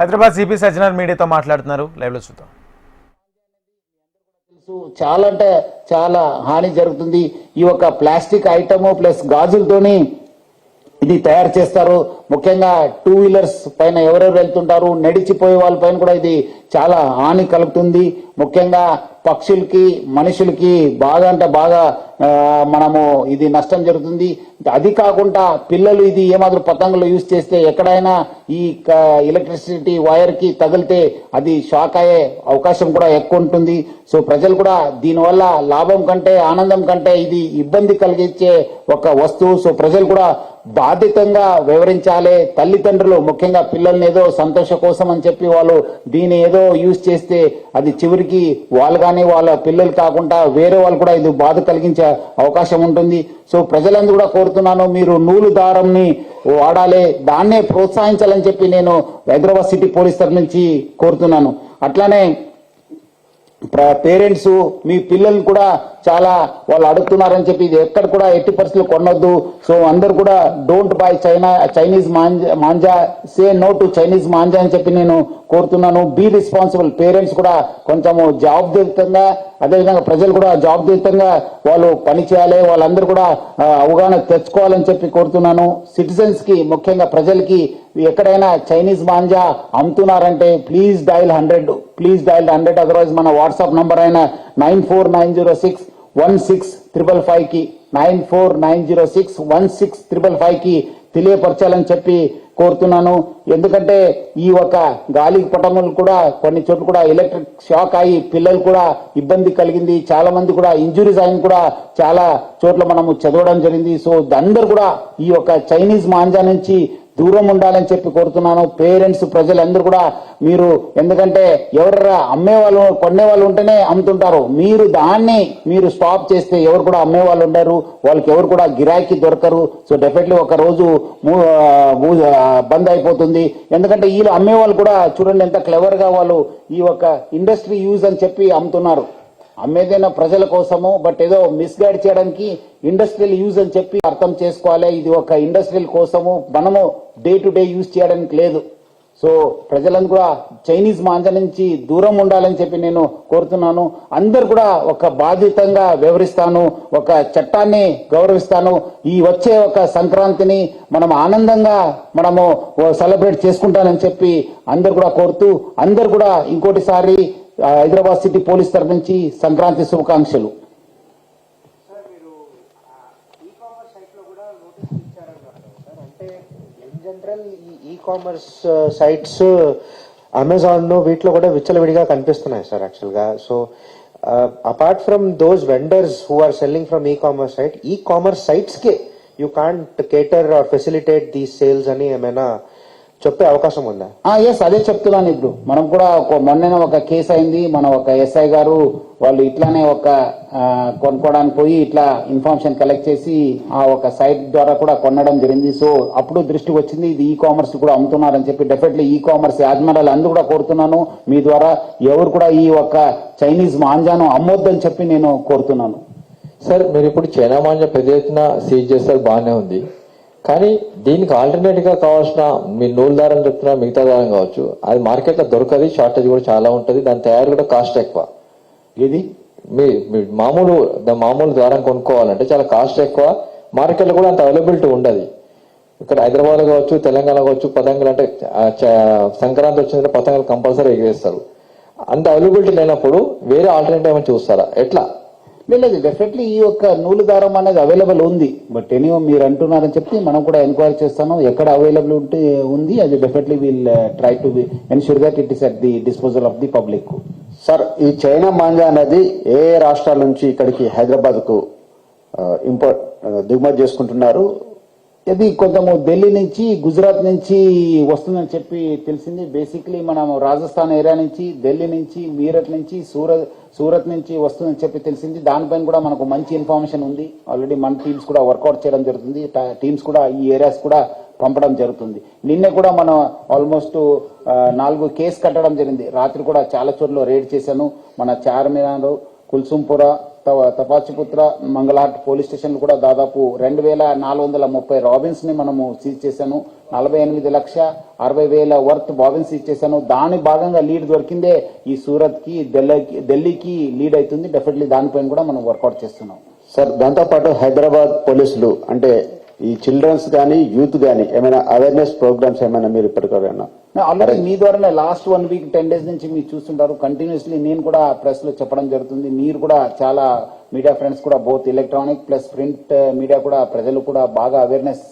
Hyderabad CP Sajjanar మీడియాతో మాట్లాడుతున్నారు. Live లో చూద్దాం. చాలా అంటే చాలా హాని జరుగుతుంది. ఈ యొక్క ప్లాస్టిక్ ఐటమ్ ప్లస్ గాజులతోని ఇది తయారు చేస్తారు. ముఖ్యంగా 2 వీలర్స్ పైన ఎవరెవరు వెళ్తుంటారు, నడిచిపోయే వాళ్ళ పైన కూడా ఇది చాలా హాని కలుగుతుంది. ముఖ్యంగా పక్షులకి మనుషులకి బాగా అంటే బాగా మనము ఇది నష్టం జరుగుతుంది. అది కాకుండా పిల్లలు ఇది ఏమాత్రం పతంగులు యూజ్ చేస్తే ఎక్కడైనా ఈ ఎలక్ట్రిసిటీ వైర్ కి తగిలితే అది షాక్ అయ్యే అవకాశం కూడా ఎక్కువ ఉంటుంది. సో ప్రజలు కూడా దీనివల్ల లాభం కంటే ఆనందం కంటే ఇది ఇబ్బంది కలిగించే ఒక వస్తువు. సో ప్రజలు కూడా బాధ్యతంగా వివరించాలి. తల్లిదండ్రులు ముఖ్యంగా పిల్లల్ని ఏదో సంతోషం కోసం అని చెప్పి వాళ్ళు దీన్ని ఏదో యూజ్ చేస్తే అది చివరికి వాళ్ళు కానీ వాళ్ళ పిల్లలు కాకుండా వేరే వాళ్ళు కూడా ఇది బాధ కలిగించే అవకాశం ఉంటుంది. సో ప్రజలందరూ కూడా కోరుతున్నాను, మీరు నూలు దారంని వాడాలి, దాన్నే ప్రోత్సహించాలని చెప్పి నేను హైదరాబాద్ సిటీ పోలీస్ తరఫు నుంచి కోరుతున్నాను. అట్లానే పేరెంట్స్ మీ పిల్లల్ని కూడా చాలా వాళ్ళు అడుగుతున్నారని చెప్పి ఇది ఎక్కడ కూడా ఎట్టి పరిస్థితులు కొనొద్దు. సో అందరు కూడా don't buy Chinese manja, say no to Chinese manja అని చెప్పి నేను కోరుతున్నాను. Be responsible. పేరెంట్స్ కూడా కొంచెము జవాబుదారీతంగా, అదేవిధంగా ప్రజలు కూడా జవాబుదారీతంగా వాళ్ళు పని చేయాలి. వాళ్ళందరూ కూడా అవగాహన తెచ్చుకోవాలని చెప్పి కోరుతున్నాను. సిటిజన్స్ కి ముఖ్యంగా ప్రజలకి ఎక్కడైనా చైనీస్ మాంజా అమ్ముతున్నారంటే please dial 100, please dial 100. Otherwise మన వాట్సాప్ నంబర్ అయిన 9490616555 కి 9490616555 కి తెలియపరచాలని చెప్పి కోరుతున్నాను. ఎందుకంటే ఈ ఒక గాలి పటములు కూడా కొన్ని చోట్ల కూడా ఎలక్ట్రిక్ షాక్ అయ్యి పిల్లలు కూడా ఇబ్బంది కలిగింది. చాలా మంది కూడా ఇంజురీస్ అయిన కూడా చాలా చోట్ల మనము చదవడం జరిగింది. సో అందరూ కూడా ఈ యొక్క చైనీస్ మాంజా నుంచి దూరం ఉండాలని చెప్పి కోరుతున్నాను. పేరెంట్స్ ప్రజలందరూ కూడా మీరు, ఎందుకంటే ఎవరు అమ్మే వాళ్ళు కొనే వాళ్ళు ఉంటేనే అమ్ముతుంటారు. మీరు దాన్ని మీరు స్టాప్ చేస్తే ఎవరు కూడా అమ్మే వాళ్ళు ఉండరు, వాళ్ళకి ఎవరు కూడా గిరాకీ దొరకరు. సో డెఫినెట్లీ ఒక రోజు బంద్ అయిపోతుంది. ఎందుకంటే వీళ్ళు అమ్మే వాళ్ళు కూడా చూడండి ఎంత క్లెవర్ గా వాళ్ళు ఈ యొక్క ఇండస్ట్రీ యూజ్ అని చెప్పి అమ్ముతున్నారు. అమ్మేదైనా ప్రజల కోసము, బట్ ఏదో మిస్గైడ్ చేయడానికి ఇండస్ట్రియల్ యూజ్ అని చెప్పి అర్థం చేసుకోవాలి. ఇది ఒక ఇండస్ట్రియల్ కోసము, మనము డే టు డే యూజ్ చేయడానికి లేదు. సో ప్రజలందరూ కూడా చైనీస్ మాంజా నుంచి దూరం ఉండాలని చెప్పి నేను కోరుతున్నాను. అందరు కూడా ఒక బాధ్యతంగా వ్యవహరిస్తాను, ఒక చట్టాన్ని గౌరవిస్తాను. ఈ వచ్చే ఒక సంక్రాంతిని మనం ఆనందంగా మనము సెలబ్రేట్ చేసుకుంటానని చెప్పి అందరు కూడా కోరుతూ, అందరు కూడా ఇంకోటిసారి హైదరాబాద్ సిటీ పోలీస్ తరఫు నుంచి సంక్రాంతి శుభాకాంక్షలు. జనరల్ ఈ కామర్స్ సైట్స్ అమెజాన్ వీటిలో కూడా విచ్చలవిడిగా కనిపిస్తున్నాయి సార్ యాక్చువల్గా. So apart from those vendors who are selling from e commerce sites okay you can't cater or facilitate these sales అని ఏమైనా చెప్పే అవకాశం ఉందా? ఎస్, అదే చెప్తున్నాను. ఇప్పుడు మనం కూడా మొన్న ఒక కేసు అయింది. మన ఒక ఎస్ఐ గారు వాళ్ళు ఇట్లానే ఒక కొనుక్కోవడానికి పోయి ఇట్లా ఇన్ఫర్మేషన్ కలెక్ట్ చేసి ఆ ఒక సైట్ ద్వారా కూడా కొనడం జరిగింది. సో అప్పుడు దృష్టికి వచ్చింది ఇది ఈ కామర్స్ కూడా అమ్ముతున్నారని చెప్పి. డెఫినెట్లీ ఈ కామర్స్ యాజమాన్యాలు అందరూ కూడా కోరుతున్నాను, మీ ద్వారా ఎవరు కూడా ఈ ఒక చైనీస్ మాంజాను అమ్మొద్దని చెప్పి నేను కోరుతున్నాను. సార్ మీరు ఇప్పుడు చైనా మాంజా పెద్ద ఎత్తున సీజ్ చేస్తారు, బాగానే ఉంది. కానీ దీనికి ఆల్టర్నేటివ్ గా కావాల్సిన మీ నూలు దారం చెప్తున్నా మిగతా దారం కావచ్చు, అది మార్కెట్ లో దొరకదు, షార్టేజ్ కూడా చాలా ఉంటుంది, దాని తయారు కూడా కాస్ట్ ఎక్కువ. ఇది మీ మామూలు దారం కొనుక్కోవాలంటే చాలా కాస్ట్ ఎక్కువ, మార్కెట్ లో కూడా అంత అవైలబిలిటీ ఉండదు. ఇక్కడ హైదరాబాద్ కావచ్చు, తెలంగాణ కావచ్చు, పతంగులు అంటే సంక్రాంతి వచ్చిందంటే పతంగులు కంపల్సరీ ఎగిరేస్తారు. అంత అవైలబిలిటీ లేనప్పుడు వేరే ఆల్టర్నేటివ్ ఏమైనా చూస్తారా, ఎట్లా? లేదు, డెఫినెట్లీ ఈ యొక్క నూలు దారం అనేది అవైలబుల్ ఉంది. బట్ ఎనీవో మీరు అంటున్నారని చెప్పి మనం కూడా ఎంక్వైరీ చేస్తాను. ఎక్కడ అవైలబుల్ ఉంది అది definitely will try to ensure that it is at the disposal of the public. Sir, ఈ చైనా మాంజా అనేది ఏ రాష్ట్రాల నుంచి ఇక్కడికి హైదరాబాద్ కు దిగుమతి చేసుకుంటున్నారు? ఇది కొంచెము ఢిల్లీ నుంచి, గుజరాత్ నుంచి వస్తుందని చెప్పి తెలిసింది. బేసిక్లీ మనం రాజస్థాన్ ఏరియా నుంచి, ఢిల్లీ నుంచి, మీరట్ నుంచి, సూరత్ నుంచి వస్తుందని చెప్పి తెలిసింది. దానిపైన కూడా మనకు మంచి ఇన్ఫర్మేషన్ ఉంది. ఆల్రెడీ మన టీమ్స్ కూడా వర్కౌట్ చేయడం జరుగుతుంది. టీమ్స్ కూడా ఈ ఏరియాస్ కూడా పంపడం జరుగుతుంది. నిన్నే కూడా మనం ఆల్మోస్ట్ 4 కేసు కట్టడం జరిగింది. రాత్రి కూడా చాలా చోట్ల రేడ్ చేశాను. మన చార్మినార్, కుల్సుంపుర, తపాచిపుత్ర, మంగళాట్ పోలీస్ స్టేషన్ కూడా దాదాపు 2430 రాబిన్స్ ని మనము సీజ్ చేశాను. 48,60,000 వర్త్ బాబిన్స్ ఇచ్చేసాను. దాని భాగంగా లీడ్ దొరికిందే ఈ సూరత్ కి ఢిల్లీకి లీడ్ అవుతుంది. డెఫినెట్లీ దానిపైన కూడా మనం వర్కౌట్ చేస్తున్నాం. సార్ దాంతోపాటు హైదరాబాద్ పోలీసులు అంటే ఈ చిల్డ్రన్స్ కానీ యూత్ కానీ ఏమైనా అవేర్నెస్ ప్రోగ్రామ్స్ ఏమైనా మీరు ఇప్పటికైనా ఆల్రెడీ మీ ద్వారానే లాస్ట్ 1 వీక్ 10 days నుంచి మీరు చూస్తుంటారు. కంటిన్యూస్లీ నేను కూడా ప్రెస్ లో చెప్పడం జరుగుతుంది. మీరు కూడా చాలా మీడియా ఫ్రెండ్స్ కూడా both electronic plus print media కూడా ప్రజలు కూడా బాగా అవేర్నెస్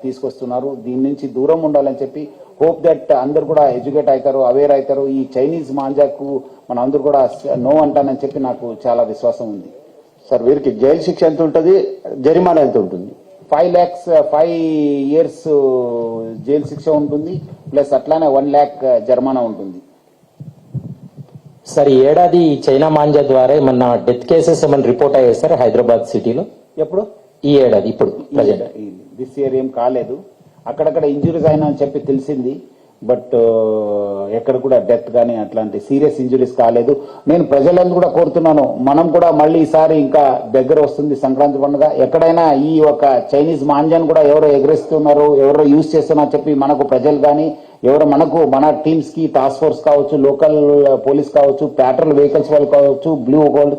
తీసుకొస్తున్నారు. దీని నుంచి దూరం ఉండాలని చెప్పి హోప్ దట్ అందరు కూడా ఎడ్యుకేట్ అవుతారు, అవేర్ అవుతారు. ఈ చైనీస్ మాంజాకు మన అందరూ కూడా నో అంటానని చెప్పి నాకు చాలా విశ్వాసం ఉంది. సార్ వీరికి జైలు శిక్ష ఎంత ఉంటుంది, జరిమానా ఎంత ఉంటుంది? 5 lakhs 5 years జైలు శిక్ష ఉంటుంది, ప్లస్ అట్లానే 1 lakh జరిమానా ఉంటుంది. సార్ ఈ ఏడాది చైనా మాంజా ద్వారా ఏమన్నా డెత్ కేసెస్ ఏమన్నా రిపోర్ట్ అయ్యాయి సార్ హైదరాబాద్ సిటీలో? ఎప్పుడు ఈ ఏడాది ఇప్పుడు ప్రజెంట్ దిస్ ఇయర్ ఏం కాలేదు. అక్కడక్కడ ఇంజురీస్ అయినా అని చెప్పి తెలిసింది, బట్ ఎక్కడ కూడా డెత్ కానీ అట్లాంటి సీరియస్ ఇంజురీస్ కాలేదు. నేను ప్రజలందరూ కూడా కోరుతున్నాను, మనం కూడా మళ్ళీ ఈసారి ఇంకా దగ్గర వస్తుంది సంక్రాంతి పండుగ. ఎక్కడైనా ఈ ఒక చైనీస్ మాంజాన్ కూడా ఎవరో ఎగరేస్తున్నారు, ఎవరో యూజ్ చేస్తున్నారు చెప్పి మనకు ప్రజలు కానీ ఎవరు మన టీమ్స్ కి టాస్క్ ఫోర్స్ కావచ్చు, లోకల్ పోలీస్ కావచ్చు, ప్యాట్రోల్ వెహికల్స్ వాళ్ళు కావచ్చు, బ్లూ గోల్డ్